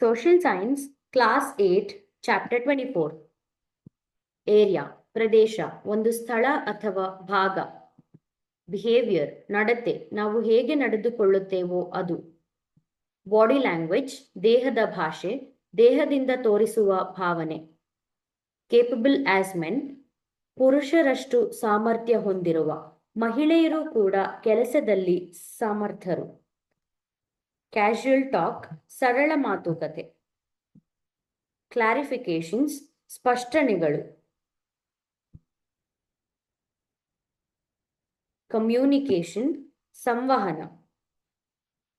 Social Science, Class 8, Chapter 24. Area, ಪ್ರದೇಶ, ಒಂದು ಸ್ಥಳ ಅಥವಾ ಭಾಗ. ಬಿಹೇವಿಯರ್, ನಡತೆ, ನಾವು ಹೇಗೆ ನಡೆದುಕೊಳ್ಳುತ್ತೇವೋ ಅದು. ಬಾಡಿ ಲ್ಯಾಂಗ್ವೇಜ್, ದೇಹದ ಭಾಷೆ, ದೇಹದಿಂದ ತೋರಿಸುವ ಭಾವನೆ. ಕೇಪಬಲ್ ಆಸ್ ಮೆನ್, ಪುರುಷರಷ್ಟು ಸಾಮರ್ಥ್ಯ ಹೊಂದಿರುವ, ಮಹಿಳೆಯರು ಕೂಡ ಕೆಲಸದಲ್ಲಿ ಸಮರ್ಥರು. ಕ್ಯಾಶುಯಲ್ ಟಾಕ್, ಸರಳ ಮಾತುಕತೆ. ಕ್ಲಾರಿಫಿಕೇಶನ್ಸ್, ಸ್ಪಷ್ಟನೆಗಳು. ಕಮ್ಯುನಿಕೇಶನ್, ಸಂವಹನ.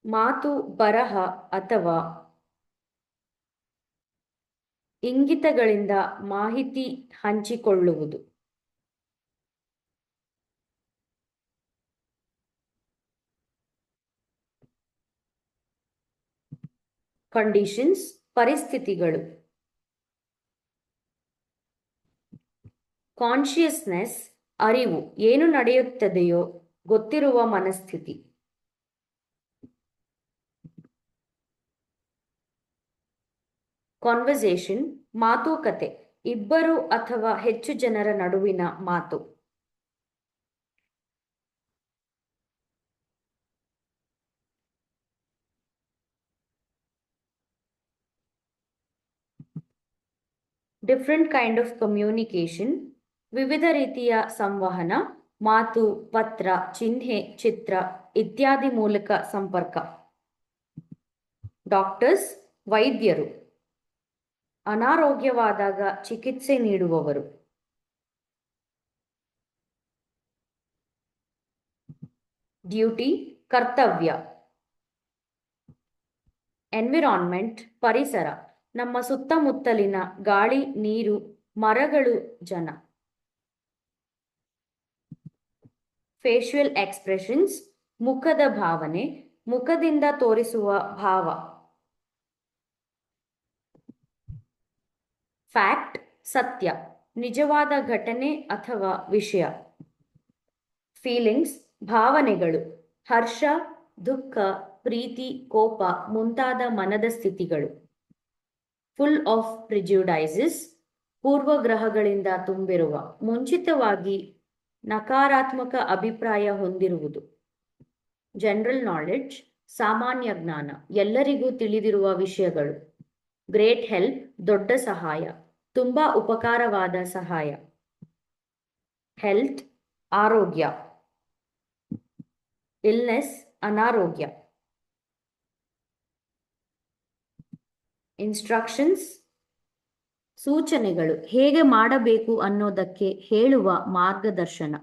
ಮಾತು, ಬರಹ ಅಥವಾ ಇಂಗಿತಗಳಿಂದ ಮಾಹಿತಿ ಹಂಚಿಕೊಳ್ಳುವುದು. ಕಂಡೀಷನ್ಸ್, ಪರಿಸ್ಥಿತಿಗಳು. ಕಾನ್ಷಿಯಸ್ನೆಸ್, ಅರಿವು, ಏನು ನಡೆಯುತ್ತದೆಯೋ ಗೊತ್ತಿರುವ ಮನಸ್ಥಿತಿ. ಕಾನ್ವರ್ಸೇಷನ್, ಮಾತುಕತೆ, ಇಬ್ಬರು ಅಥವಾ ಹೆಚ್ಚು ಜನರ ನಡುವಿನ ಮಾತು. ಡಿಫ್ರೆಂಟ್ ಕೈಂಡ್ ಆಫ್ ಕಮ್ಯುನಿಕೇಶನ್, ವಿವಿಧ ರೀತಿಯ ಸಂವಹನ, ಮಾತು, ಪತ್ರ, ಚಿಹ್ನೆ, ಚಿತ್ರ ಇತ್ಯಾದಿ ಮೂಲಕ ಸಂಪರ್ಕ. ಡಾಕ್ಟರ್ಸ್, ವೈದ್ಯರು, ಅನಾರೋಗ್ಯವಾದಾಗ ಚಿಕಿತ್ಸೆ ನೀಡುವವರು. ಡ್ಯೂಟಿ, ಕರ್ತವ್ಯ. ಎನ್ವಿರಾನ್ಮೆಂಟ್, ಪರಿಸರ, ನಮ್ಮ ಸುತ್ತಮುತ್ತಲಿನ ಗಾಳಿ, ನೀರು, ಮರಗಳು, ಜನ. ಫೇಶಿಯಲ್ ಎಕ್ಸ್ಪ್ರೆಷನ್ಸ್, ಮುಖದ ಭಾವನೆ, ಮುಖದಿಂದ ತೋರಿಸುವ ಭಾವ. ಫ್ಯಾಕ್ಟ್, ಸತ್ಯ, ನಿಜವಾದ ಘಟನೆ ಅಥವಾ ವಿಷಯ. ಫೀಲಿಂಗ್ಸ್, ಭಾವನೆಗಳು, ಹರ್ಷ, ದುಃಖ, ಪ್ರೀತಿ, ಕೋಪ ಮುಂತಾದ ಮನದ ಸ್ಥಿತಿಗಳು. ಫುಲ್ ಆಫ್ ಪ್ರಿಜುಡೈಸಸ್, ಪೂರ್ವಗ್ರಹಗಳಿಂದ ತುಂಬಿರುವ, ಮುಂಚಿತವಾಗಿ ನಕಾರಾತ್ಮಕ ಅಭಿಪ್ರಾಯ ಹೊಂದಿರುವುದು. ಜನರಲ್ ನಾಲೆಡ್ಜ್, ಸಾಮಾನ್ಯ ಜ್ಞಾನ, ಎಲ್ಲರಿಗೂ ತಿಳಿದಿರುವ ವಿಷಯಗಳು. ಗ್ರೇಟ್ ಹೆಲ್ಪ್, ದೊಡ್ಡ ಸಹಾಯ, ತುಂಬಾ ಉಪಕಾರವಾದ ಸಹಾಯ. ಹೆಲ್ತ್, ಆರೋಗ್ಯ. ಇಲ್ನೆಸ್, ಅನಾರೋಗ್ಯ. ಇನ್ಸ್ಟ್ರಕ್ಷನ್ಸ್, ಸೂಚನೆಗಳು, ಹೇಗೆ ಮಾಡಬೇಕು ಅನ್ನೋದಕ್ಕೆ ಹೇಳುವ ಮಾರ್ಗದರ್ಶನ.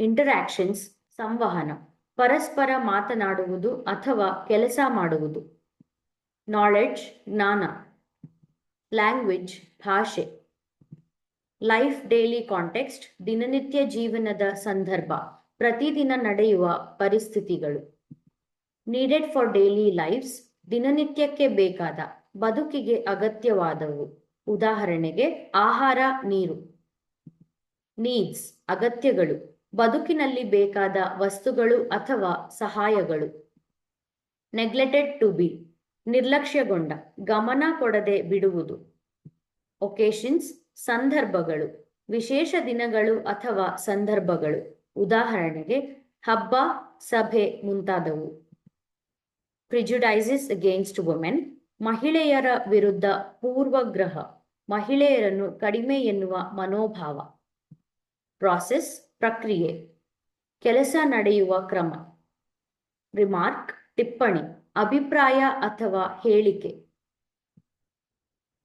ಇಂಟರಾಕ್ಷನ್ಸ್, ಸಂವಹನ, ಪರಸ್ಪರ ಮಾತನಾಡುವುದು ಅಥವಾ ಕೆಲಸ ಮಾಡುವುದು. ನಾಲೆಡ್ಜ್, ಜ್ಞಾನ. ಲ್ಯಾಂಗ್ವೇಜ್, ಭಾಷೆ. ಲೈಫ್ ಡೈಲಿ ಕಾಂಟೆಕ್ಸ್ಟ್, ದಿನನಿತ್ಯ ಜೀವನದ ಸಂದರ್ಭ, ಪ್ರತಿದಿನ ನಡೆಯುವ ಪರಿಸ್ಥಿತಿಗಳು. ನೀಡೆಡ್ ಫಾರ್ ಡೈಲಿ ಲೈಫ್ಸ್, ದಿನನಿತ್ಯಕ್ಕೆ ಬೇಕಾದ, ಬದುಕಿಗೆ ಅಗತ್ಯವಾದವು. ಉದಾಹರಣೆಗೆ ಆಹಾರ, ನೀರು. ನೀಡ್ಸ್, ಅಗತ್ಯಗಳು, ಬದುಕಿನಲ್ಲಿ ಬೇಕಾದ ವಸ್ತುಗಳು ಅಥವಾ ಸಹಾಯಗಳು. ನೆಗ್ಲೆಕ್ಟೆಡ್ ಟು ಬಿ, ನಿರ್ಲಕ್ಷ್ಯಗೊಂಡ, ಗಮನ ಕೊಡದೆ ಬಿಡುವುದು. ಒಕೇಶನ್ಸ್, ಸಂದರ್ಭಗಳು, ವಿಶೇಷ ದಿನಗಳು ಅಥವಾ ಸಂದರ್ಭಗಳು. ಉದಾಹರಣೆಗೆ ಹಬ್ಬ, ಸಭೆ ಮುಂತಾದವು. ಪ್ರಿಜುಡೈಸಸ್ ಅಗೇನ್ಸ್ಟ್ ವುಮೆನ್, ಮಹಿಳೆಯರ ವಿರುದ್ಧ ಪೂರ್ವಗ್ರಹ, ಮಹಿಳೆಯರನ್ನು ಕಡಿಮೆ ಎನ್ನುವ ಮನೋಭಾವ. ಪ್ರಾಸೆಸ್, ಪ್ರಕ್ರಿಯೆ, ಕೆಲಸ ನಡೆಯುವ ಕ್ರಮ. ರಿಮಾರ್ಕ್, ಟಿಪ್ಪಣಿ, ಅಭಿಪ್ರಾಯ ಅಥವಾ ಹೇಳಿಕೆ.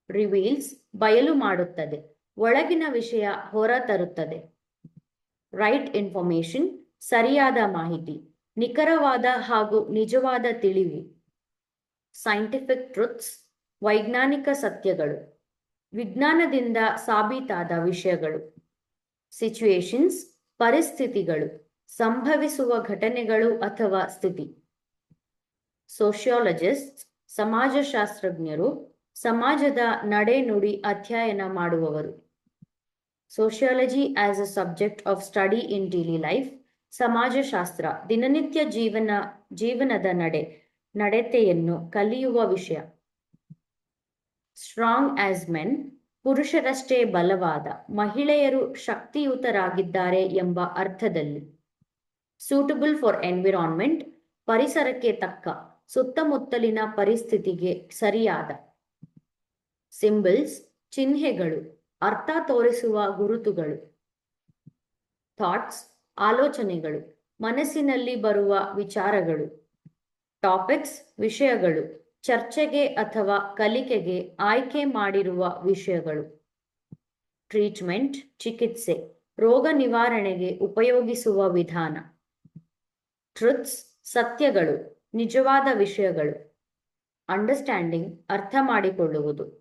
ರಿವೀಲ್ಸ್, ಬಯಲು ಮಾಡುತ್ತದೆ, ಒಳಗಿನ ವಿಷಯ ಹೊರ ತರುತ್ತದೆ. ರೈಟ್ ಇನ್ಫಾರ್ಮೇಶನ್, ಸರಿಯಾದ ಮಾಹಿತಿ, ನಿಖರವಾದ ಹಾಗೂ ನಿಜವಾದ ತಿಳಿವು. ಸೈಂಟಿಫಿಕ್ ಟ್ರುತ್ಸ್, ವೈಜ್ಞಾನಿಕ ಸತ್ಯಗಳು, ವಿಜ್ಞಾನದಿಂದ ಸಾಬೀತಾದ ವಿಷಯಗಳು. ಸಿಚುಯೇಷನ್ಸ್, ಪರಿಸ್ಥಿತಿಗಳು, ಸಂಭವಿಸುವ ಘಟನೆಗಳು ಅಥವಾ ಸ್ಥಿತಿ. ಸೋಷಿಯಾಲಜಿಸ್ಟ್ಸ್, ಸಮಾಜಶಾಸ್ತ್ರಜ್ಞರು, ಸಮಾಜದ ನಡೆ ನುಡಿ ಅಧ್ಯಯನ ಮಾಡುವವರು. Sociology as a subject of study in daily life, ಸಮಾಜಶಾಸ್ತ್ರ, ದಿನನಿತ್ಯ ಜೀವನದ ನಡೆ ನಡತೆಯನ್ನು ಕಲಿಯುವ ವಿಷಯ. ಸ್ಟ್ರಾಂಗ್ ಆಸ್ ಮೆನ್, ಪುರುಷರಷ್ಟೇ ಬಲವಾದ, ಮಹಿಳೆಯರು ಶಕ್ತಿಯುತರಾಗಿದ್ದಾರೆ ಎಂಬ ಅರ್ಥದಲ್ಲಿ. ಸೂಟಬಲ್ ಫಾರ್ ಎನ್ವಿರಾನ್ಮೆಂಟ್, ಪರಿಸರಕ್ಕೆ ತಕ್ಕ, ಸುತ್ತಮುತ್ತಲಿನ ಪರಿಸ್ಥಿತಿಗೆ ಸರಿಯಾದ. ಸಿಂಬಲ್ಸ್, ಚಿಹ್ನೆಗಳು, ಅರ್ಥ ತೋರಿಸುವ ಗುರುತುಗಳು. ಥಾಟ್ಸ್, ಆಲೋಚನೆಗಳು, ಮನಸ್ಸಿನಲ್ಲಿ ಬರುವ ವಿಚಾರಗಳು. ಟಾಪಿಕ್ಸ್, ವಿಷಯಗಳು, ಚರ್ಚೆಗೆ ಅಥವಾ ಕಲಿಕೆಗೆ ಆಯ್ಕೆ ಮಾಡಿರುವ ವಿಷಯಗಳು. ಟ್ರೀಟ್ಮೆಂಟ್, ಚಿಕಿತ್ಸೆ, ರೋಗ ನಿವಾರಣೆಗೆ ಉಪಯೋಗಿಸುವ ವಿಧಾನ. ಟ್ರುತ್ಸ್, ಸತ್ಯಗಳು, ನಿಜವಾದ ವಿಷಯಗಳು. ಅಂಡರ್ಸ್ಟ್ಯಾಂಡಿಂಗ್, ಅರ್ಥ ಮಾಡಿಕೊಳ್ಳುವುದು.